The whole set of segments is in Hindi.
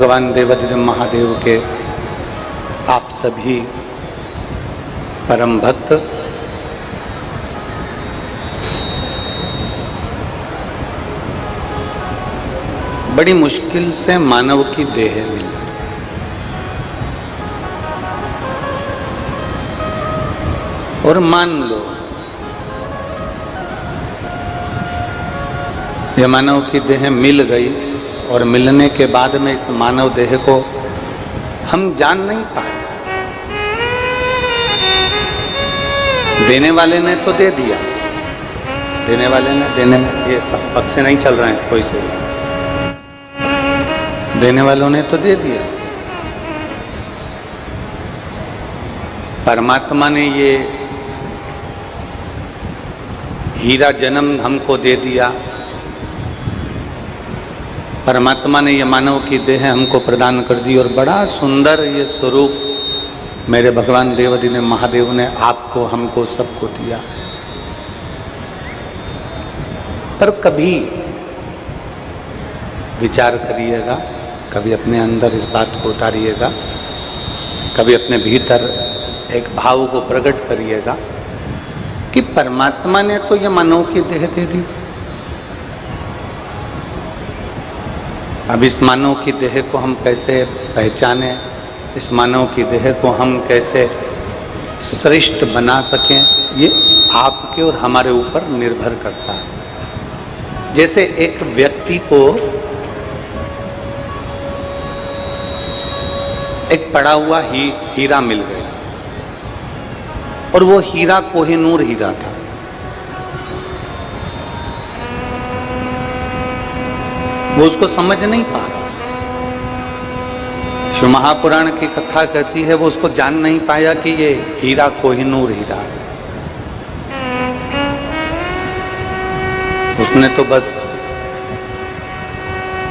भगवान देवाधिदेव महादेव के आप सभी परम भक्त बड़ी मुश्किल से मानव की देह मिली। और मान लो यह मानव की देह मिल गई और मिलने के बाद में इस मानव देह को हम जान नहीं पाए। देने वाले ने तो दे दिया, देने वाले ने देने में ये सब पक्ष से नहीं चल रहे हैं, कोई से देने वालों ने तो दे दिया। परमात्मा ने ये हीरा जन्म हमको दे दिया, परमात्मा ने ये मानव की देह हमको प्रदान कर दी और बड़ा सुंदर ये स्वरूप मेरे भगवान देवाधिदेव महादेव ने आपको हमको सबको दिया। पर कभी विचार करिएगा, कभी अपने अंदर इस बात को उतारिएगा, कभी अपने भीतर एक भाव को प्रकट करिएगा कि परमात्मा ने तो ये मानव की देह दे दी। अब इस मानव की देह को हम कैसे पहचाने, इस मानव की देह को हम कैसे श्रेष्ठ बना सकें, ये आपके और हमारे ऊपर निर्भर करता है। जैसे एक व्यक्ति को एक पड़ा हुआ हीरा मिल गया और वो हीरा कोहिनूर हीरा था। वो उसको समझ नहीं पा रहा। शिव महापुराण की कथा कहती है वो उसको जान नहीं पाया कि ये हीरा कोहिनूर हीरा है। उसने तो बस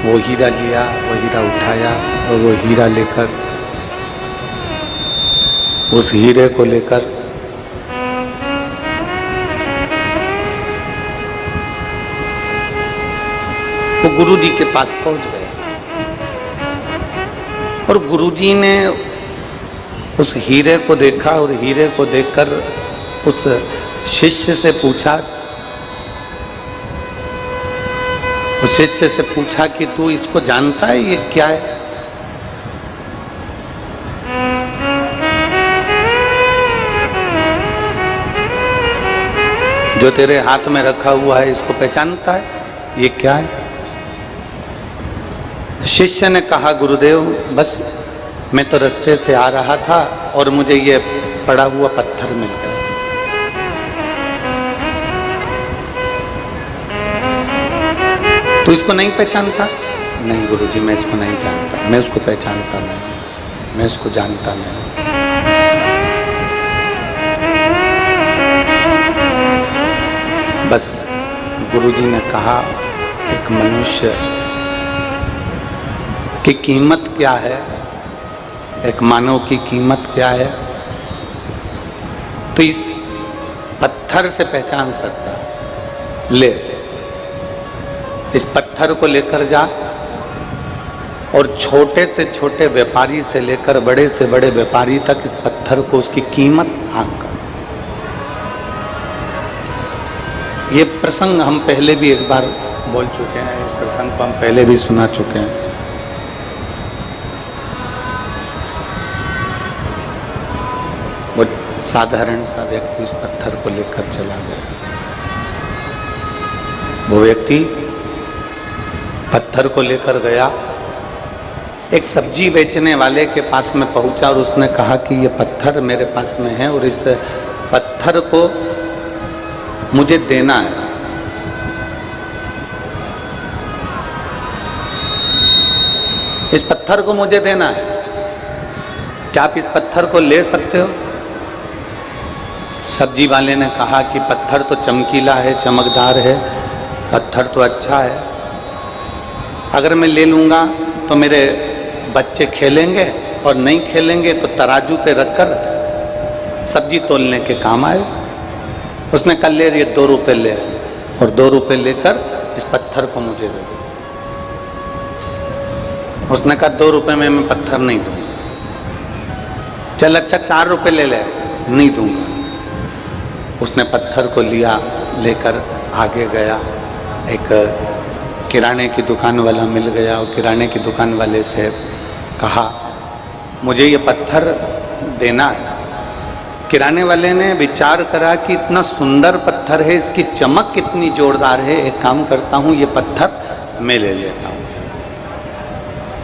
वो हीरा लिया, वो हीरा उठाया और वो हीरा लेकर, उस हीरे को लेकर वो गुरुजी के पास पहुंच गए और गुरुजी ने उस हीरे को देखा और हीरे को देखकर उस शिष्य से पूछा, उस शिष्य से पूछा कि तू इसको जानता है, ये क्या है? जो तेरे हाथ में रखा हुआ है इसको पहचानता है, ये क्या है? शिष्य ने कहा, गुरुदेव बस मैं तो रास्ते से आ रहा था और मुझे ये पड़ा हुआ पत्थर मिल गया। तो इसको नहीं पहचानता? नहीं गुरुजी, मैं इसको नहीं जानता, मैं उसको पहचानता नहीं, मैं इसको जानता नहीं। बस गुरुजी ने कहा, एक मनुष्य की कीमत क्या है, एक मानव की कीमत क्या है, तो इस पत्थर से पहचान सकता है। ले इस पत्थर को लेकर जा और छोटे से छोटे व्यापारी से लेकर बड़े से बड़े व्यापारी तक इस पत्थर को, उसकी कीमत आंक। ये प्रसंग हम पहले भी एक बार बोल चुके हैं, इस प्रसंग को हम पहले भी सुना चुके हैं। वो साधारण सा व्यक्ति उस पत्थर को लेकर चला गया। वो व्यक्ति पत्थर को लेकर गया, एक सब्जी बेचने वाले के पास में पहुंचा और उसने कहा कि ये पत्थर मेरे पास में है और इस पत्थर को मुझे देना है। इस पत्थर को मुझे देना है, क्या आप इस पत्थर को ले सकते हो? सब्जी वाले ने कहा कि पत्थर तो चमकीला है, चमकदार है, पत्थर तो अच्छा है, अगर मैं ले लूँगा तो मेरे बच्चे खेलेंगे और नहीं खेलेंगे तो तराजू पे रखकर सब्जी तोलने के काम आएगा। उसने कल ले, ये 2 रुपये ले, और 2 रुपये लेकर इस पत्थर को मुझे दे दो। उसने कहा 2 रुपए में मैं पत्थर नहीं दूंगा। चल अच्छा 4 रुपए ले ले, नहीं दूंगा। उसने पत्थर को लिया, लेकर आगे गया। एक किराने की दुकान वाला मिल गया और किराने की दुकान वाले से कहा मुझे ये पत्थर देना है। किराने वाले ने विचार करा कि इतना सुंदर पत्थर है, इसकी चमक कितनी जोरदार है, एक काम करता हूँ ये पत्थर मैं ले लेता हूँ।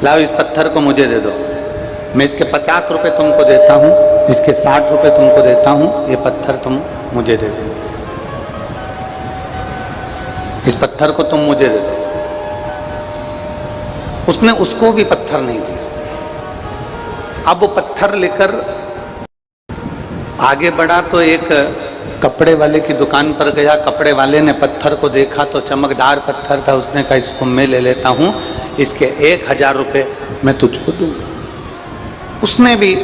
लाओ इस पत्थर को मुझे दे दो, मैं इसके 50 रुपये तुमको देता हूँ, इसके 60 रुपये तुमको देता हूँ, ये पत्थर तुम मुझे दे दो, इस पत्थर को तुम मुझे दे दो। उसने उसको भी पत्थर नहीं दिया। अब वो पत्थर लेकर आगे बढ़ा तो एक कपड़े वाले की दुकान पर गया। कपड़े वाले ने पत्थर को देखा तो चमकदार पत्थर था। उसने कहा इसको मैं ले लेता हूँ, इसके 1000 रुपये मैं तुझको दूंगा। उसने भी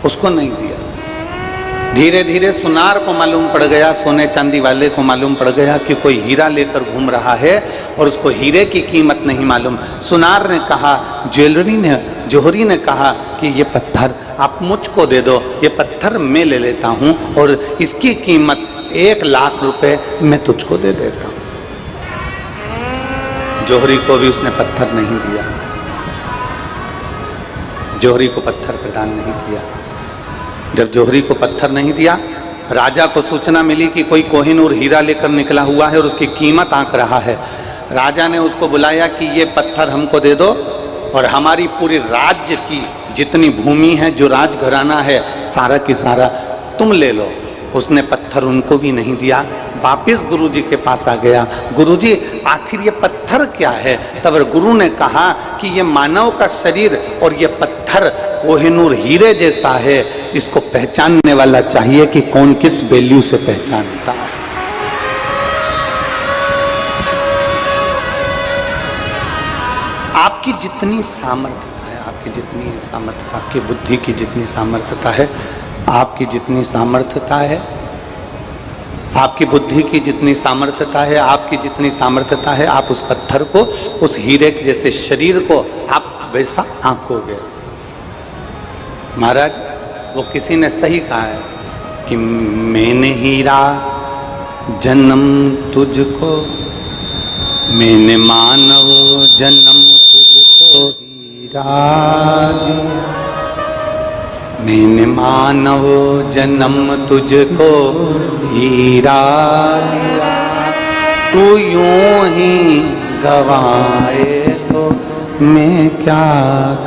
उसको नहीं दिया। धीरे धीरे सुनार को मालूम पड़ गया, सोने चांदी वाले को मालूम पड़ गया कि कोई हीरा लेकर घूम रहा है और उसको हीरे की कीमत नहीं मालूम। सुनार ने कहा, जोहरी ने कहा कि ये पत्थर आप मुझको दे दो, ये पत्थर मैं ले लेता हूँ और इसकी कीमत 1 लाख रुपए मैं तुझको दे देता हूँ। जोहरी को भी उसने पत्थर नहीं दिया, जोहरी को पत्थर प्रदान नहीं किया। जब जोहरी को पत्थर नहीं दिया, राजा को सूचना मिली कि कोई कोहिनूर हीरा लेकर निकला हुआ है और उसकी कीमत आंक रहा है। राजा ने उसको बुलाया कि ये पत्थर हमको दे दो और हमारी पूरी राज्य की जितनी भूमि है, जो राजघराना है, सारा की सारा तुम ले लो। उसने पत्थर उनको भी नहीं दिया। वापिस गुरुजी के पास आ गया, गुरुजी आखिर ये पत्थर क्या है? तब गुरु ने कहा कि ये मानव का शरीर और ये पत्थर कोहिनूर हीरे जैसा है, जिसको पहचानने वाला चाहिए कि कौन किस वैल्यू से पहचानता है। आपकी जितनी सामर्थ्यता है, आपकी जितनी सामर्थ्यता, आपकी बुद्धि की जितनी सामर्थ्यता है, आपकी जितनी सामर्थ्यता है, आपकी बुद्धि की जितनी सामर्थ्यता है, आपकी जितनी सामर्थ्यता है, आप उस पत्थर को, उस हीरे जैसे शरीर को आप वैसा आंकोगे। महाराज, वो किसी ने सही कहा है कि मैंने हीरा जन्म तुझको, मैंने मानव जन्म तुझको हीरा दिया, मैंने मानव जन्म तुझको हीरा दिया, तू यूं ही गवाए तो मैं क्या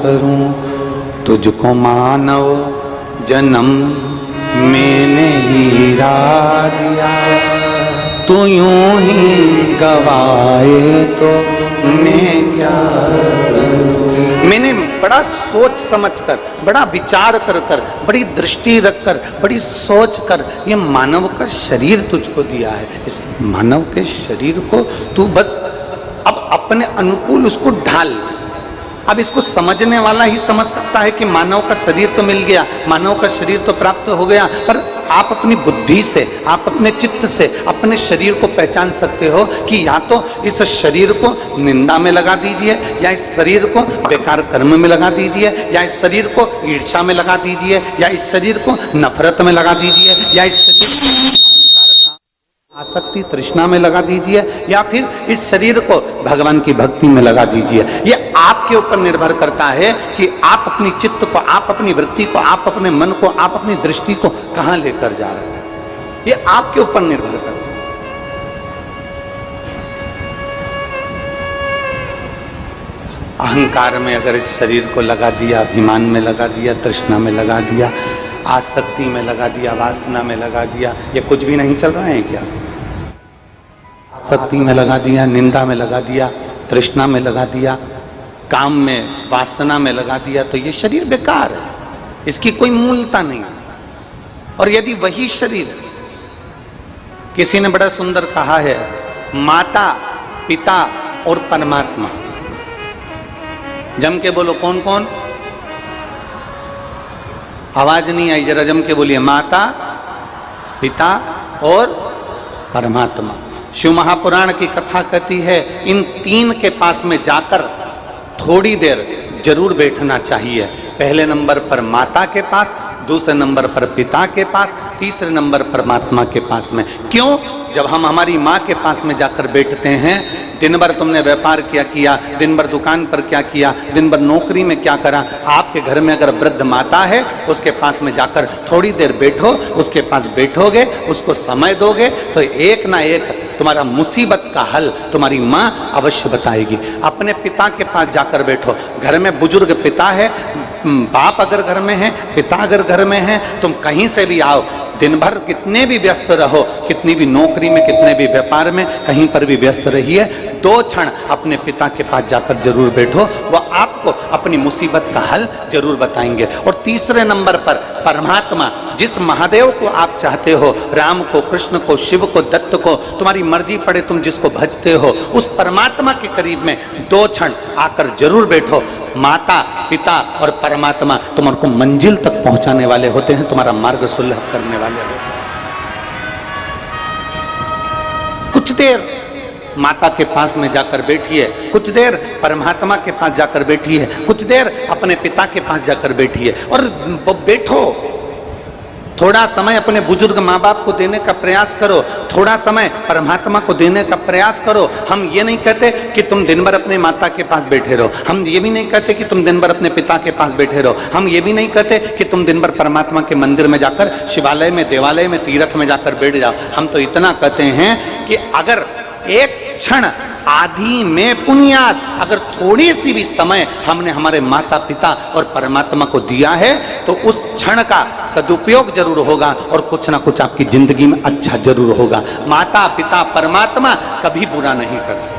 करूं, तुझको मानव जन्म मैंने हीरा दिया, तू यूं ही गवाए तो मैं क्या करूं। मैंने बड़ा सोच समझकर, बड़ा विचार कर कर, बड़ी दृष्टि रखकर, बड़ी सोच कर ये मानव का शरीर तुझको दिया है। इस मानव के शरीर को तू बस अब अपने अनुकूल उसको ढाल। अब इसको समझने वाला ही समझ सकता है कि मानव का शरीर तो मिल गया, मानव का शरीर तो प्राप्त हो गया, पर आप अपनी बुद्धि से, आप अपने चित्त से अपने शरीर को पहचान सकते हो कि या तो इस शरीर को निंदा में लगा दीजिए, या इस शरीर को बेकार कर्म में लगा दीजिए, या इस शरीर को ईर्ष्या में लगा दीजिए, या इस शरीर को नफरत में लगा दीजिए, या इस शरीर को आसक्ति तृष्णा में लगा दीजिए, या फिर इस शरीर को भगवान की भक्ति में लगा दीजिए। ये आपके ऊपर निर्भर करता है कि आप अपनी चित्त को, आप अपनी वृत्ति को, आप अपने मन को, आप अपनी दृष्टि को कहां लेकर जा रहे हैं। ये आपके ऊपर निर्भर करता है। अहंकार में अगर इस शरीर को लगा दिया, अभिमान में लगा दिया, तृष्णा में लगा दिया, आसक्ति में लगा दिया, वासना में लगा दिया, ये कुछ भी नहीं चल रहा है क्या? आसक्ति में लगा दिया, निंदा में लगा दिया, तृष्णा में लगा दिया, काम में, वासना में लगा दिया, तो ये शरीर बेकार है, इसकी कोई मूलता नहीं। और यदि वही शरीर, किसी ने बड़ा सुंदर कहा है, माता, पिता और परमात्मा, जम के बोलो कौन कौन? आवाज नहीं आई, जरा जम के बोलिए। माता, पिता और परमात्मा। शिव महापुराण की कथा कहती है, इन तीन के पास में जाकर थोड़ी देर जरूर बैठना चाहिए। पहले नंबर पर माता के पास, दूसरे नंबर पर पिता के पास, तीसरे नंबर परमात्मा के पास में। क्यों? जब हम हमारी माँ के पास में जाकर बैठते हैं, दिन भर तुमने व्यापार क्या किया, दिन भर दुकान पर क्या किया, दिन भर नौकरी में क्या करा, आपके घर में अगर वृद्ध माता है उसके पास में जाकर थोड़ी देर बैठो, उसके पास बैठोगे, उसको समय दोगे तो एक ना एक तुम्हारा मुसीबत का हल तुम्हारी माँ अवश्य बताएगी। अपने पिता के पास जाकर बैठो। घर में बुजुर्ग पिता है, बाप अगर घर में है, पिता अगर घर में है, तुम कहीं से भी आओ, दिन भर कितने भी व्यस्त रहो, कितनी भी नौकरी में, कितने भी व्यापार में, कहीं पर भी व्यस्त रहिए, 2 क्षण अपने पिता के पास जाकर जरूर बैठो, वह आपको अपनी मुसीबत का हल जरूर बताएंगे। और तीसरे नंबर पर परमात्मा, जिस महादेव को आप चाहते हो, राम को, कृष्ण को, शिव को, दत्त को, तुम्हारी मर्जी पड़े तुम जिसको भजते हो, उस परमात्मा के करीब में 2 क्षण आकर जरूर बैठो। माता, पिता और परमात्मा तुम्हारे को मंजिल तक पहुंचाने वाले होते हैं, तुम्हारा मार्ग सुलभ करने वाले होते हैं। कुछ देर माता के पास में जाकर बैठिए, कुछ देर परमात्मा के पास जाकर बैठिए, कुछ देर अपने पिता के पास जाकर बैठिए और बैठो। थोड़ा समय अपने बुजुर्ग माँ बाप को देने का प्रयास करो, थोड़ा समय परमात्मा को देने का प्रयास करो। हम ये नहीं कहते कि तुम दिन भर अपने माता के पास बैठे रहो, हम ये भी नहीं कहते कि तुम दिन भर अपने पिता के पास बैठे रहो, हम ये भी नहीं कहते कि तुम दिन भर परमात्मा के मंदिर में जाकर, शिवालय में, देवालय में, तीर्थ में जाकर बैठ जाओ। हम तो इतना कहते हैं कि अगर एक क्षण आदि में पुण्यात, अगर थोड़ी सी भी समय हमने हमारे माता पिता और परमात्मा को दिया है तो उस क्षण का सदुपयोग जरूर होगा और कुछ ना कुछ आपकी जिंदगी में अच्छा जरूर होगा। माता पिता परमात्मा कभी बुरा नहीं करते।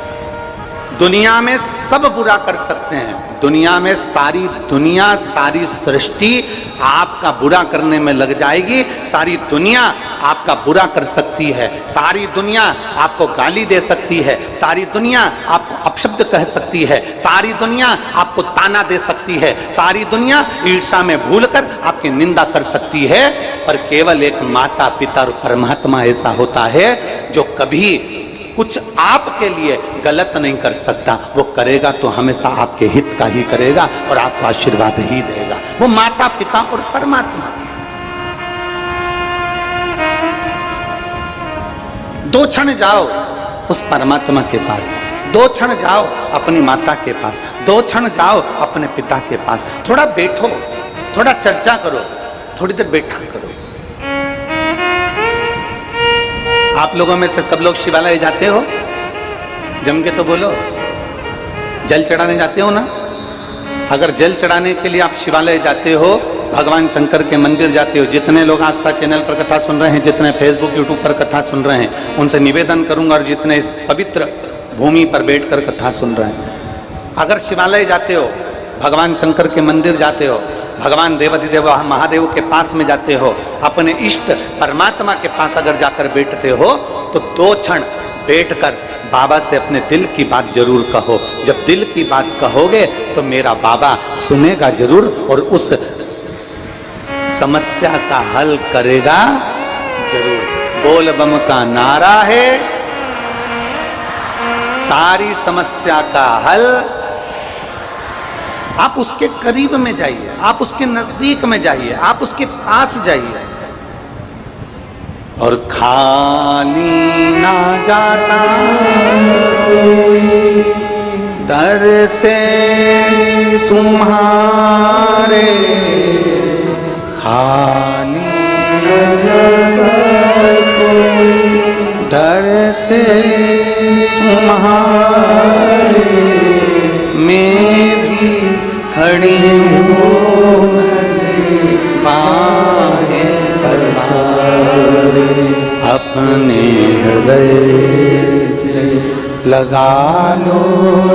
दुनिया में सब बुरा कर सकते हैं, दुनिया में सारी दुनिया, सारी सृष्टि आपका बुरा करने में लग जाएगी, सारी दुनिया आपका बुरा कर सकती है, सारी दुनिया आपको गाली दे सकती है, सारी दुनिया आपको अपशब्द कह सकती है, सारी दुनिया आपको ताना दे सकती है, सारी दुनिया ईर्ष्या में भूलकर आपकी निंदा कर सकती है, पर केवल एक माता पिता और परमात्मा ऐसा होता है जो कभी कुछ आपके लिए गलत नहीं कर सकता। वो करेगा तो हमेशा आपके हित का ही करेगा और आपको आशीर्वाद ही देगा। वो माता पिता और परमात्मा। 2 क्षण जाओ उस परमात्मा के पास, 2 क्षण जाओ अपनी माता के पास, 2 क्षण जाओ अपने पिता के पास। थोड़ा बैठो, थोड़ा चर्चा करो, थोड़ी देर बैठा करो। आप लोगों में से सब लोग शिवालय जाते हो? जम के तो बोलो। जल चढ़ाने जाते हो ना? अगर जल चढ़ाने के लिए आप शिवालय जाते हो, भगवान शंकर के मंदिर जाते हो, जितने लोग आस्था चैनल पर कथा सुन रहे हैं, जितने फेसबुक यूट्यूब पर कथा सुन रहे हैं, उनसे निवेदन करूंगा, और जितने इस पवित्र भूमि पर बैठकर कथा सुन रहे हैं, अगर शिवालय जाते हो, भगवान शंकर के मंदिर जाते हो, भगवान देवाधिदेव महादेव के पास में जाते हो, अपने इष्ट परमात्मा के पास अगर जाकर बैठते हो, तो 2 क्षण बैठकर बाबा से अपने दिल की बात जरूर कहो। जब दिल की बात कहोगे तो मेरा बाबा सुनेगा जरूर और उस समस्या का हल करेगा जरूर। बोल बम का नारा है, सारी समस्या का हल। आप उसके करीब में जाइए, आप उसके नजदीक में जाइए, आप उसके पास जाइए। और खाली ना जाता दर से तुम्हारे, खाली ना जाता दर से तुम्हारे, मैं भी खड़ी हूँ बाहें पसारे, अपने हृदय से लगा लो,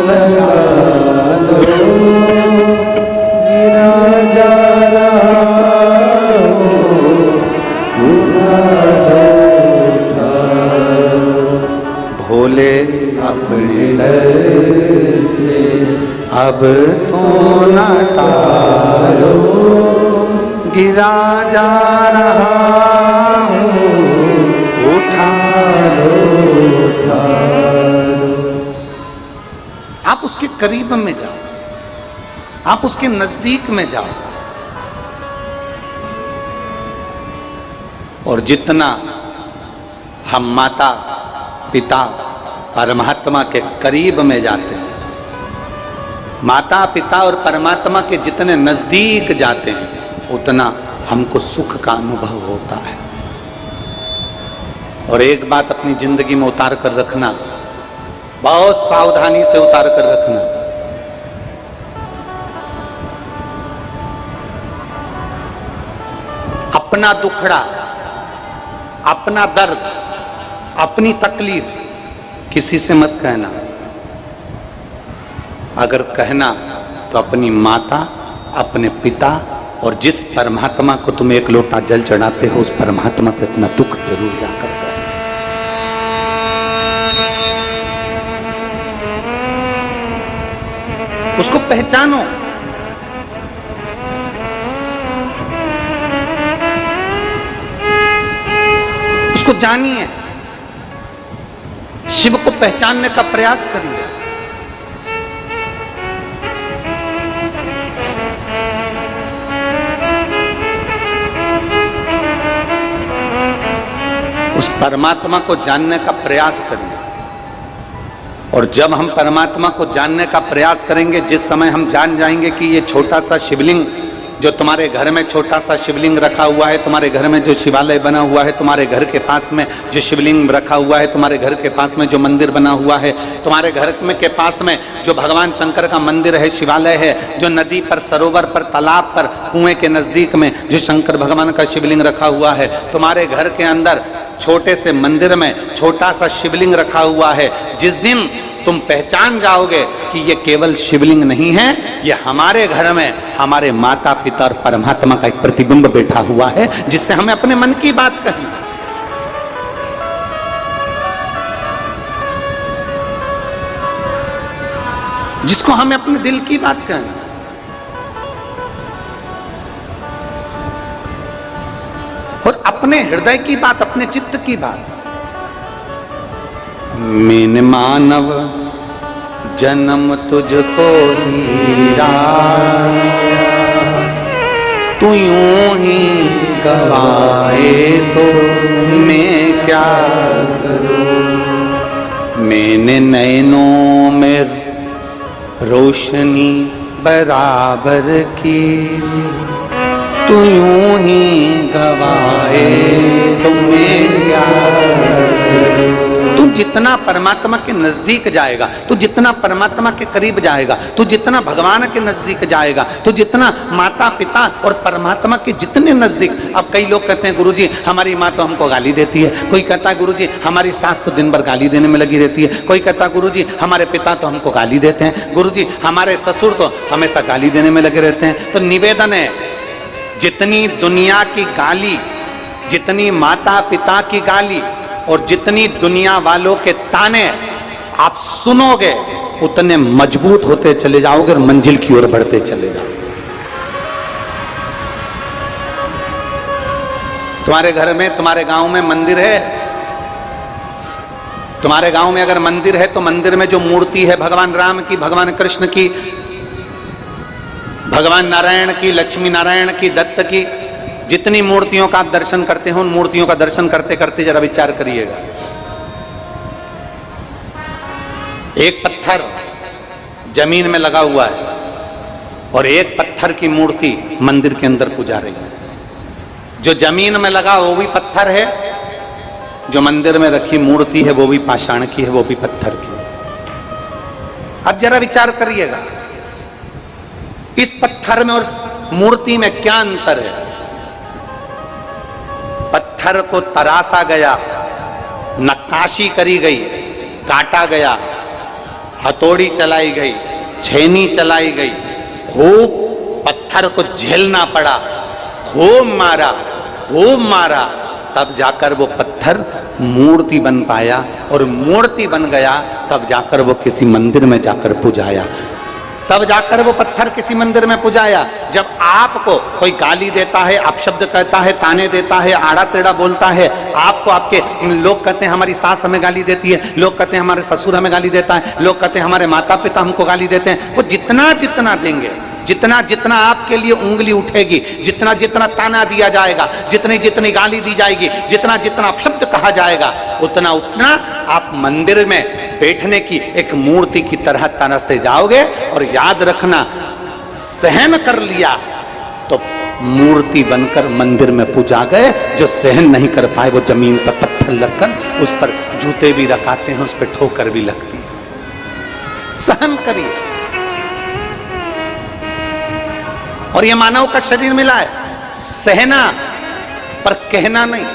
लगा लो, गिरा जा रहा भोले अपने दर से अब तो न टालो, गिरा जा रहा हूँ, उठा लो, उठा लो। आप उसके करीब में जाओ, आप उसके नजदीक में जाओ। और जितना हम माता पिता परमात्मा के करीब में जाते हैं, माता पिता और परमात्मा के जितने नजदीक जाते हैं, उतना हमको सुख का अनुभव होता है। और एक बात अपनी जिंदगी में उतार कर रखना, बहुत सावधानी से उतार कर रखना, अपना दुखड़ा, अपना दर्द, अपनी तकलीफ किसी से मत कहना। अगर कहना तो अपनी माता, अपने पिता और जिस परमात्मा को तुम एक लोटा जल चढ़ाते हो, उस परमात्मा से अपना दुख जरूर जाकर कहो। उसको पहचानो। उसको जानिए। शिव को पहचानने का प्रयास करिए। उस परमात्मा को जानने का प्रयास करिए। और जब हम परमात्मा को जानने का प्रयास करेंगे, जिस समय हम जान जाएंगे कि ये छोटा सा शिवलिंग जो तुम्हारे घर में छोटा सा शिवलिंग रखा हुआ है, तुम्हारे घर में जो शिवालय बना हुआ है, तुम्हारे घर के पास में जो शिवलिंग रखा हुआ है, तुम्हारे घर के पास में जो मंदिर बना हुआ है, तुम्हारे घर में के पास में जो भगवान शंकर का मंदिर है, शिवालय है, जो नदी पर, सरोवर पर, तालाब पर, कुएं के नजदीक में जो शंकर भगवान का शिवलिंग रखा हुआ है, तुम्हारे घर के अंदर छोटे से मंदिर में छोटा सा शिवलिंग रखा हुआ है, जिस दिन तुम पहचान जाओगे कि ये केवल शिवलिंग नहीं है, ये हमारे घर में हमारे माता पिता और परमात्मा का एक प्रतिबिंब बैठा हुआ है, जिससे हमें अपने मन की बात कही, जिसको हमें अपने दिल की बात कहना। और अपने हृदय की बात, अपने चित्त की बात। मैंने मानव जन्म तुझको हीरा, तू यूं ही गवाए तो मैं क्या करूं। मैंने नैनों में रोशनी बराबर की, तू यूं ही गवाए तो मैं क्या करूं। तू जितना परमात्मा के नजदीक जाएगा, तू जितना परमात्मा के करीब जाएगा, तू जितना भगवान के नजदीक जाएगा, तू जितना माता पिता और परमात्मा के जितने नजदीक। अब कई लोग कहते हैं गुरुजी हमारी माँ तो हमको गाली देती है, कोई कहता है गुरुजी हमारी सास तो दिन भर गाली देने में लगी रहती है, कोई कहता है गुरुजी हमारे पिता तो हमको गाली देते हैं, गुरुजी हमारे ससुर तो हमेशा गाली देने में लगे रहते हैं। तो निवेदन है, जितनी दुनिया की गाली, जितनी माता पिता की गाली और जितनी दुनिया वालों के ताने आप सुनोगे, उतने मजबूत होते चले जाओगे और मंजिल की ओर बढ़ते चले जाओगे। तुम्हारे घर में, तुम्हारे गांव में मंदिर है, तुम्हारे गांव में अगर मंदिर है तो मंदिर में जो मूर्ति है भगवान राम की, भगवान कृष्ण की, भगवान नारायण की, लक्ष्मी नारायण की, दत्त की, जितनी मूर्तियों का आप दर्शन करते हो, उन मूर्तियों का दर्शन करते करते जरा विचार करिएगा। एक पत्थर जमीन में लगा हुआ है और एक पत्थर की मूर्ति मंदिर के अंदर पूजा रही है। जो जमीन में लगा वो भी पत्थर है, जो मंदिर में रखी मूर्ति है वो भी पाषाण की है, वो भी पत्थर की है। अब जरा विचार करिएगा, इस पत्थर में और मूर्ति में क्या अंतर है। पत्थर को तराशा गया, नक्काशी करी गई, काटा गया, हथौड़ी चलाई गई, छेनी चलाई गई, खूब पत्थर को झेलना पड़ा, खूब मारा, तब जाकर वो पत्थर मूर्ति बन पाया, और मूर्ति बन गया तब जाकर वो किसी मंदिर में जाकर पूजाया, तब जाकर वो पत्थर किसी मंदिर में पूजाया। जब आपको कोई गाली देता है, अपशब्द कहता है, ताने देता है, आड़ा टेढ़ा बोलता है, आपको आपके लोग कहते हैं हमारी सास हमें गाली देती है, लोग कहते हैं हमारे ससुर हमें गाली देता है, लोग कहते हैं हमारे माता पिता हमको गाली देते हैं, वो जितना जितना देंगे जितना जितना आपके लिए उंगली उठेगी, जितना जितना ताना दिया जाएगा, जितनी जितनी गाली दी जाएगी, जितना जितना अपशब्द कहा जाएगा, उतना उतना आप मंदिर में बैठने की एक मूर्ति की तरह से जाओगे। और याद रखना, सहन कर लिया तो मूर्ति बनकर मंदिर में पूजा गए। जो सहन नहीं कर पाए वो जमीन पर पत्थर लगकर उस पर जूते भी रखाते हैं, उस पर ठोकर भी लगती है। सहन करिए। और ये मानव का शरीर मिला है, सहना पर कहना नहीं।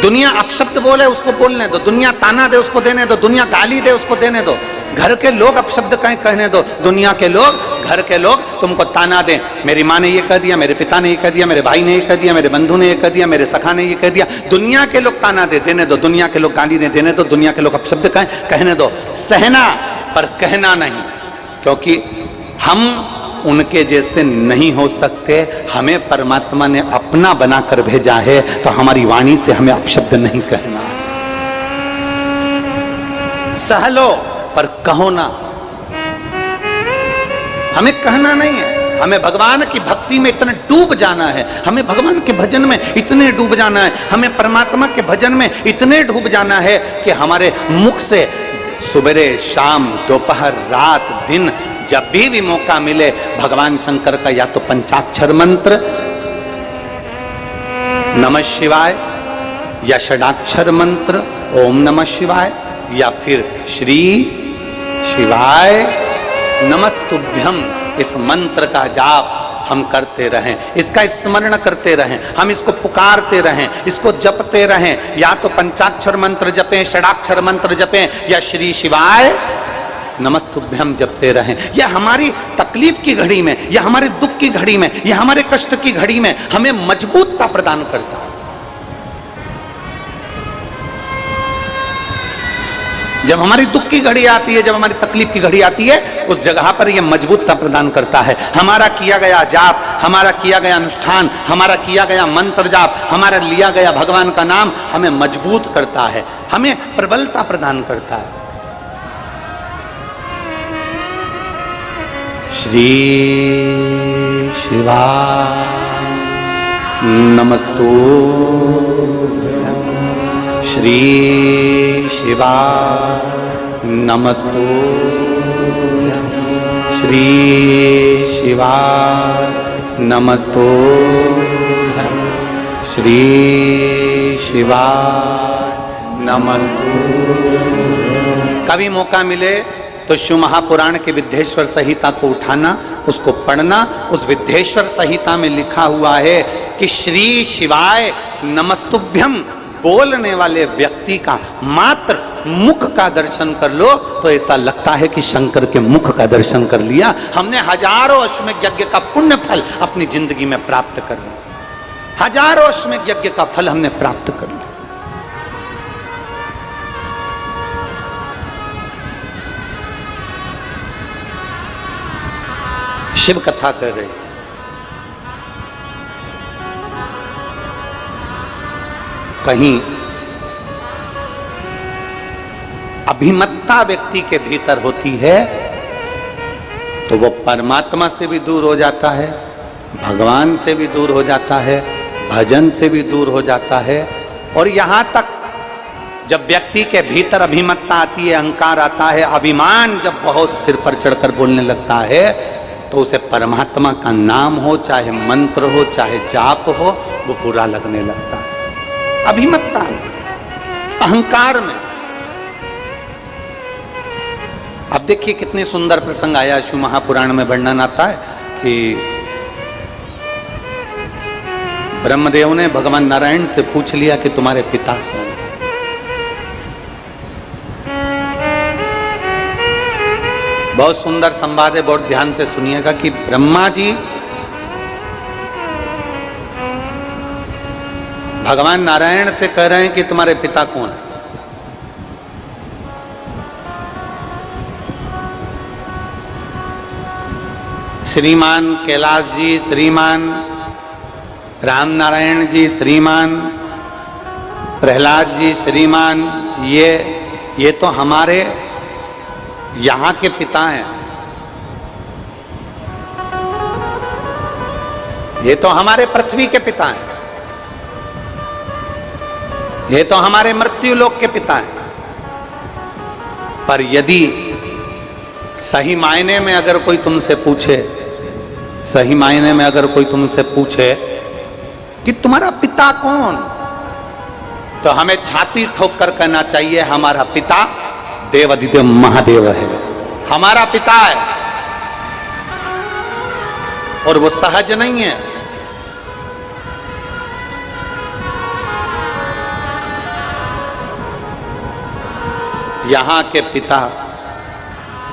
दुनिया अपशब्द बोले उसको बोलने दो, दुनिया ताना दे उसको देने दो, दुनिया गाली दे उसको देने दो। घर के लोग अपशब्द कहीं कहने दो, दुनिया के लोग, घर के लोग तुमको ताना दें, मेरी माँ ने ये कह दिया, मेरे पिता ने ये कह दिया, मेरे भाई ने ये कह दिया, मेरे बंधु ने ये कह दिया, मेरे सखा ने ये कह दिया। दुनिया के लोग ताना दे देने दो, दुनिया के लोग गाली दे देने दो, दुनिया के लोग अपशब्द कहने दो। सहना पर कहना नहीं, क्योंकि हम उनके जैसे नहीं हो सकते। हमें परमात्मा ने अपना बनाकर भेजा है, तो हमारी वाणी से हमें अपशब्द नहीं कहना। सह लो पर कहो ना। हमें कहना नहीं है, हमें भगवान की भक्ति में इतने डूब जाना है, हमें भगवान के भजन में इतने डूब जाना है, हमें परमात्मा के भजन में इतने डूब जाना है कि हमारे मुख से सुबह शाम दोपहर रात दिन जब भी मौका मिले भगवान शंकर का या तो पंचाक्षर मंत्र नमः शिवाय, या षडाक्षर मंत्र ओम नमः शिवाय, या फिर श्री शिवाय नमस्तुभ्यम, इस मंत्र का जाप हम करते रहें, इसका स्मरण करते रहें, हम इसको पुकारते रहें, इसको जपते रहें। या तो पंचाक्षर मंत्र जपें, षडाक्षर मंत्र जपें, या श्री शिवाय नमस्तुभ्यम जपते रहें। या हमारी तकलीफ की घड़ी में, या हमारे दुख की घड़ी में, या हमारे कष्ट की घड़ी में हमें मजबूतता प्रदान करता है। जब हमारी दुख की घड़ी आती है, जब हमारी तकलीफ की घड़ी आती है, उस जगह पर यह मजबूतता प्रदान करता है। हमारा किया गया जाप, हमारा किया गया अनुष्ठान, हमारा किया गया मंत्र जाप, हमारा लिया गया भगवान का नाम हमें मजबूत करता है, हमें प्रबलता प्रदान करता है। श्री शिवाय नमस्तु, श्री शिवाय नमस्तु, श्री शिवाय नमस्तु, श्री शिवाय नमस्तु। कभी मौका मिले तो शिव महापुराण के विद्येश्वर संहिता को उठाना, उसको पढ़ना। उस विद्येश्वर संहिता में लिखा हुआ है कि श्री शिवाय नमस्तुभ्यम बोलने वाले व्यक्ति का मात्र मुख का दर्शन कर लो तो ऐसा लगता है कि शंकर के मुख का दर्शन कर लिया। हमने हजारों अश्वमेध यज्ञ का पुण्य फल अपनी जिंदगी में प्राप्त कर लिया, हजारों अश्वमेध यज्ञ का फल हमने प्राप्त कर लिया। शिव कथा कर रहे, कहीं अभिमत्ता व्यक्ति के भीतर होती है तो वो परमात्मा से भी दूर हो जाता है, भगवान से भी दूर हो जाता है, भजन से भी दूर हो जाता है। और यहां तक जब व्यक्ति के भीतर अभिमत्ता आती है, अहंकार आता है, अभिमान जब बहुत सिर पर चढ़कर बोलने लगता है, तो उसे परमात्मा का नाम हो, चाहे मंत्र हो, चाहे जाप हो, वो बुरा लगने लगता है। अभिमत्ता में, अहंकार में। अब देखिए कितने सुंदर प्रसंग आया, शिव महापुराण में वर्णन आता है कि ब्रह्मदेव ने भगवान नारायण से पूछ लिया कि तुम्हारे पिता कौन? बहुत सुंदर संवाद है, बहुत ध्यान से सुनिएगा कि ब्रह्मा जी भगवान नारायण से कह रहे हैं कि तुम्हारे पिता कौन है? श्रीमान कैलाश जी, श्रीमान राम नारायण जी, श्रीमान प्रहलाद जी, श्रीमान ये तो हमारे यहां के पिता हैं। ये तो हमारे पृथ्वी के पिता हैं, ये तो हमारे मृत्यु लोक के पिता हैं। पर यदि सही मायने में अगर कोई तुमसे पूछे, सही मायने में अगर कोई तुमसे पूछे कि तुम्हारा पिता कौन, तो हमें छाती ठोक कर कहना चाहिए हमारा पिता देवाधिदेव महादेव है, हमारा पिता है। और वो सहज नहीं है। यहां के पिता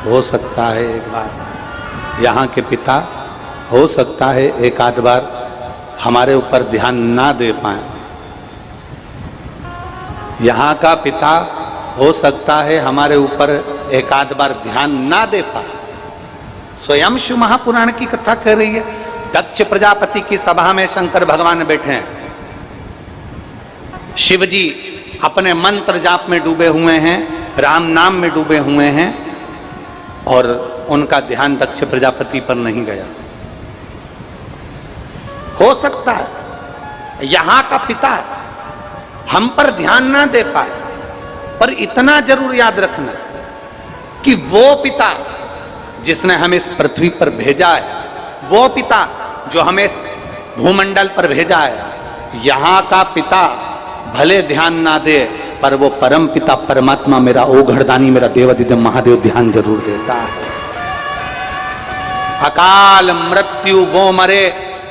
हो सकता है एक बार, यहां के पिता हो सकता है एक आध बार हमारे ऊपर ध्यान ना दे पाए। यहां का पिता हो सकता है हमारे ऊपर एक आध बार ध्यान ना दे पाए। स्वयं शिव महापुराण की कथा कह रही है, दक्ष प्रजापति की सभा में शंकर भगवान बैठे हैं। शिव जी अपने मंत्र जाप में डूबे हुए हैं, राम नाम में डूबे हुए हैं, और उनका ध्यान दक्ष प्रजापति पर नहीं गया। हो सकता है यहां का पिता हम पर ध्यान ना दे पाए, पर इतना जरूर याद रखना कि वो पिता जिसने हमें इस पृथ्वी पर भेजा है, वो पिता जो हमें इस भूमंडल पर भेजा है, यहां का पिता भले ध्यान ना दे, पर वो परम पिता परमात्मा मेरा ओघड़दानी मेरा देवाधिदेव महादेव ध्यान जरूर देता है। अकाल मृत्यु वो मरे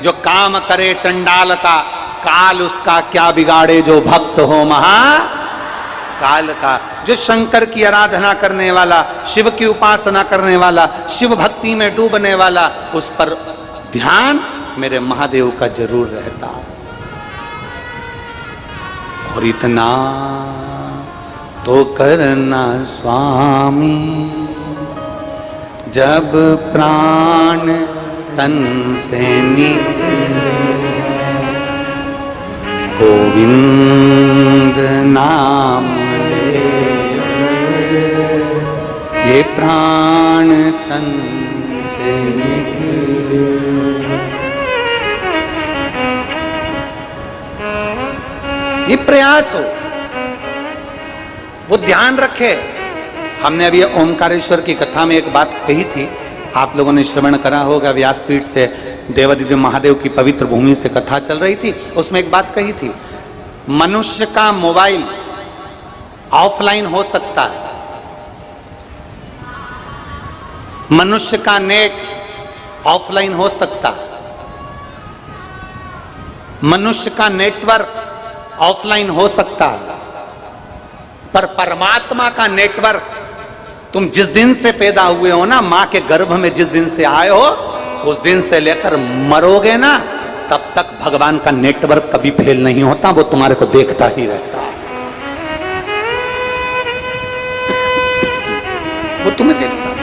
जो काम करे चंडाल का, काल उसका क्या बिगाड़े जो भक्त हो महा काल का। जो शंकर की आराधना करने वाला, शिव की उपासना करने वाला, शिव भक्ति में डूबने वाला, उस पर ध्यान मेरे महादेव का जरूर रहता है। और इतना तो करना स्वामी, जब प्राण तन से निकले, गोविंद नाम ले, ये प्राण तन से निकले। ये प्रयास हो, वो ध्यान रखे। हमने अभी ओमकारेश्वर की कथा में एक बात कही थी, आप लोगों ने श्रवण करा होगा, व्यासपीठ से देवाधिदेव महादेव की पवित्र भूमि से कथा चल रही थी। उसमें एक बात कही थी, मनुष्य का मोबाइल ऑफलाइन हो सकता है, मनुष्य का नेट ऑफलाइन हो सकता है, मनुष्य का नेटवर्क ऑफलाइन हो सकता है, पर परमात्मा का नेटवर्क तुम जिस दिन से पैदा हुए हो ना, मां के गर्भ में जिस दिन से आए हो, उस दिन से लेकर मरोगे ना, तब तक भगवान का नेटवर्क कभी फेल नहीं होता, वो तुम्हारे को देखता ही रहता है, वो तुम्हें देखता है।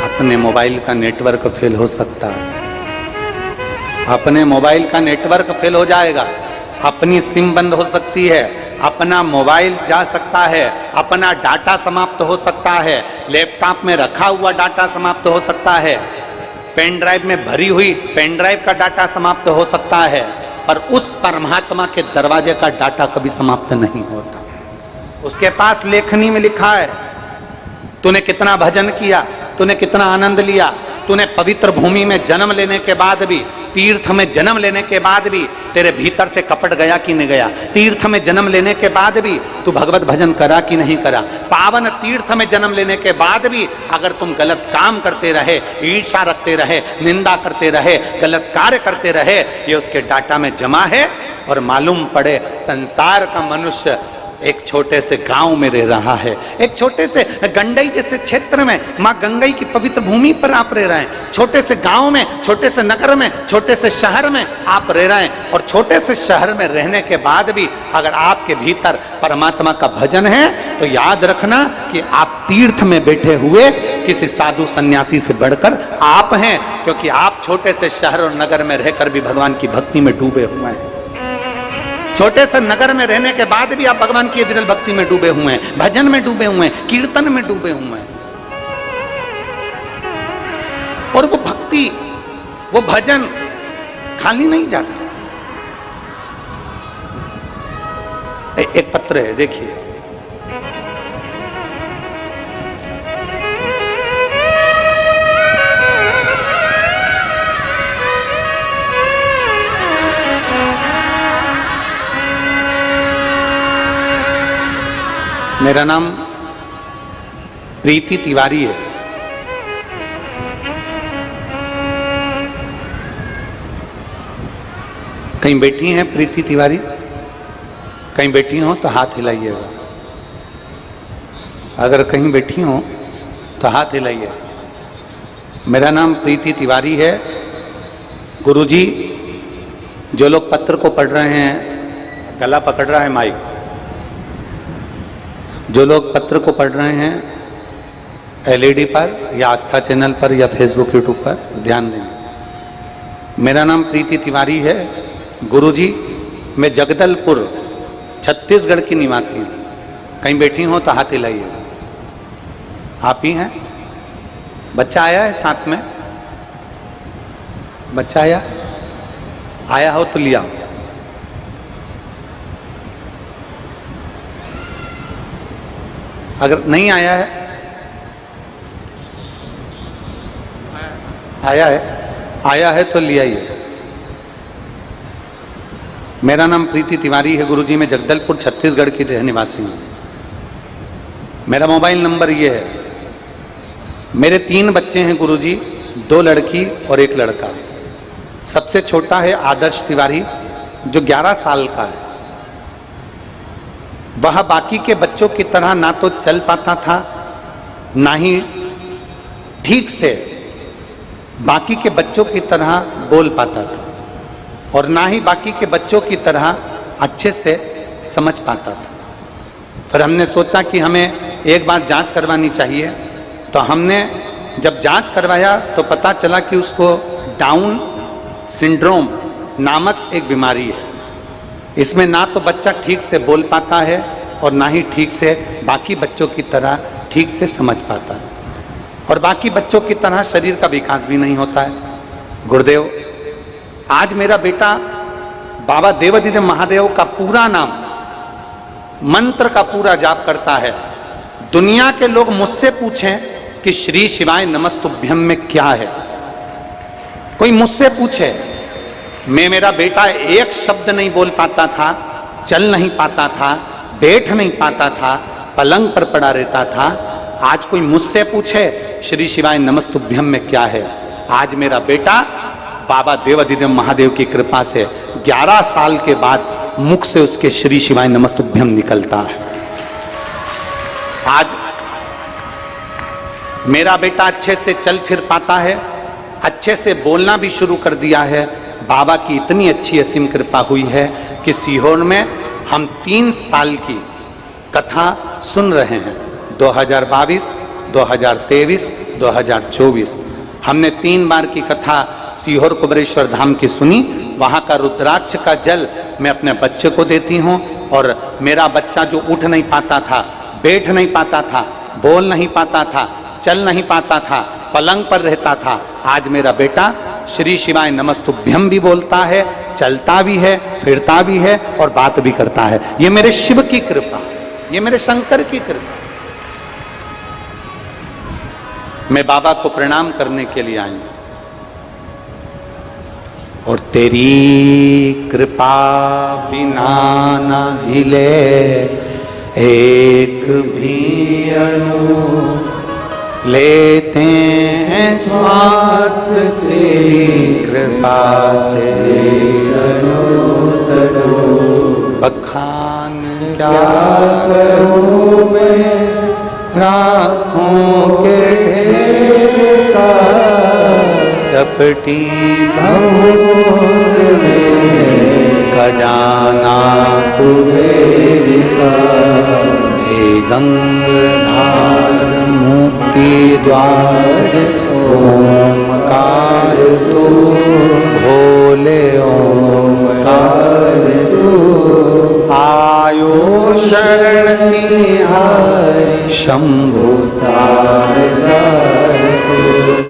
अपने मोबाइल का नेटवर्क फेल हो सकता है, अपने मोबाइल का नेटवर्क फेल हो जाएगा, अपनी सिम बंद हो सकती है, अपना मोबाइल जा सकता है, अपना डाटा समाप्त हो सकता है, लैपटॉप में रखा हुआ डाटा समाप्त हो सकता है, पेन ड्राइव में भरी हुई पेन ड्राइव का डाटा समाप्त हो सकता है, पर उस परमात्मा के दरवाजे का डाटा कभी समाप्त नहीं होता। उसके पास लेखनी में लिखा है, तूने कितना भजन किया, तूने कितना आनंद लिया, तूने पवित्र भूमि में जन्म लेने के बाद भी, तीर्थ में जन्म लेने के बाद भी तेरे भीतर से कपट गया कि नहीं गया, तीर्थ में जन्म लेने के बाद भी तू भगवत भजन करा कि नहीं करा, पावन तीर्थ में जन्म लेने के बाद भी अगर तुम गलत काम करते रहे, ईर्ष्या रखते रहे, निंदा करते रहे, गलत कार्य करते रहे, ये उसके डाटा में जमा है। और मालूम पड़े संसार का मनुष्य एक छोटे से गांव में रह रहा है, एक छोटे से गंडई जैसे क्षेत्र में, मां गंगई की पवित्र भूमि पर आप रह रहे हैं, छोटे से गांव में, छोटे से नगर में, छोटे से शहर में आप रह रहे हैं। और छोटे से शहर में रहने के बाद भी अगर आपके भीतर परमात्मा का भजन है, तो याद रखना कि आप तीर्थ में बैठे हुए किसी साधु सन्यासी से बढ़कर आप हैं, क्योंकि आप छोटे से शहर और नगर में रहकर भी भगवान की भक्ति में डूबे हुए हैं। छोटे से नगर में रहने के बाद भी आप भगवान की विरल भक्ति में डूबे हुए हैं, भजन में डूबे हुए हैं, कीर्तन में डूबे हुए हैं। और वो भक्ति, वो भजन खाली नहीं जाता। एक पत्र है, देखिए। मेरा नाम प्रीति तिवारी है। कहीं बैठी हैं प्रीति तिवारी? कहीं बैठी हो तो हाथ हिलाइएगा। अगर कहीं बैठी हो तो हाथ हिलाइए। मेरा नाम प्रीति तिवारी है। गुरुजी, जो लोग पत्र को पढ़ रहे हैं, गला पकड़ रहा है माइक, जो लोग पत्र को पढ़ रहे हैं एलईडी पर या आस्था चैनल पर या फेसबुक यूट्यूब पर, ध्यान दें। मेरा नाम प्रीति तिवारी है। गुरुजी, मैं जगदलपुर छत्तीसगढ़ की निवासी हूँ। कहीं बैठी हो तो हाथ हिलाइएगा। आप ही हैं? बच्चा आया है साथ में? बच्चा आया हो तो लिया। अगर नहीं आया है, आया है तो ले आइए। मेरा नाम प्रीति तिवारी है गुरुजी, मैं जगदलपुर छत्तीसगढ़ की रहने वासी हूँ। मेरा मोबाइल नंबर ये है। मेरे 3 बच्चे हैं गुरुजी, 2 लड़की और 1 लड़का। सबसे छोटा है आदर्श तिवारी, जो 11 साल का है। वह बाकी के बच्चों की तरह ना तो चल पाता था, ना ही ठीक से बाकी के बच्चों की तरह बोल पाता था, और ना ही बाकी के बच्चों की तरह अच्छे से समझ पाता था। फिर हमने सोचा कि हमें एक बार जांच करवानी चाहिए। तो हमने जब जांच करवाया तो पता चला कि उसको डाउन सिंड्रोम नामक एक बीमारी है। इसमें ना तो बच्चा ठीक से बोल पाता है और ना ही ठीक से बाकी बच्चों की तरह ठीक से समझ पाता है, और बाकी बच्चों की तरह शरीर का विकास भी नहीं होता है। गुरुदेव, आज मेरा बेटा बाबा देवादिदेव महादेव का पूरा नाम, मंत्र का पूरा जाप करता है। दुनिया के लोग मुझसे पूछें कि श्री शिवाय नमस्तुभ्यम में क्या है, कोई मुझसे पूछे, मेरा बेटा एक शब्द नहीं बोल पाता था, चल नहीं पाता था, बैठ नहीं पाता था, पलंग पर पड़ा रहता था। आज कोई मुझसे पूछे श्री शिवाय नमस्तुभ्यम में क्या है, आज मेरा बेटा बाबा देवादिदेव महादेव की कृपा से 11 साल के बाद मुख से उसके श्री शिवाय नमस्तुभ्यम निकलता है। आज मेरा बेटा अच्छे से चल फिर पाता है, अच्छे से बोलना भी शुरू कर दिया है। बाबा की इतनी अच्छी असीम कृपा हुई है कि सीहोर में हम 3 साल की कथा सुन रहे हैं। 2022, 2023, 2024 हमने 3 बार की कथा सीहोर कुबरेश्वर धाम की सुनी। वहाँ का रुद्राक्ष का जल मैं अपने बच्चे को देती हूँ, और मेरा बच्चा जो उठ नहीं पाता था, बैठ नहीं पाता था, बोल नहीं पाता था, चल नहीं पाता था, पलंग पर रहता था, आज मेरा बेटा श्री शिवाय नमस्तुभ्यम भी बोलता है, चलता भी है, फिरता भी है और बात भी करता है। ये मेरे शिव की कृपा, ये मेरे शंकर की कृपा। मैं बाबा को प्रणाम करने के लिए आई, और तेरी कृपा बिना न हिले एक भी अणु, लेते हैं श्वास तेरी कृपा से बखान क्या करूं मैं राखों के ढेर का, चपटी भभूत में खजाना कुबेर का। हे गंगाधार मुक्ति द्वार